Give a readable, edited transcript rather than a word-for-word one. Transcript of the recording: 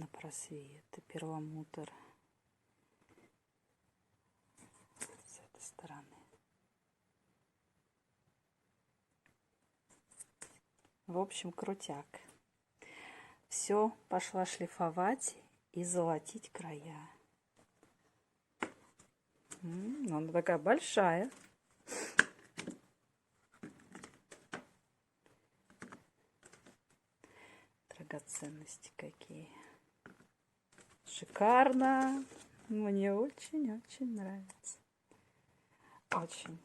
на просвет и перламутр с этой стороны. В общем, крутяк. Все, пошла шлифовать и золотить края. Она такая большая. Драгоценности какие. Шикарно. Мне очень-очень нравится. Очень.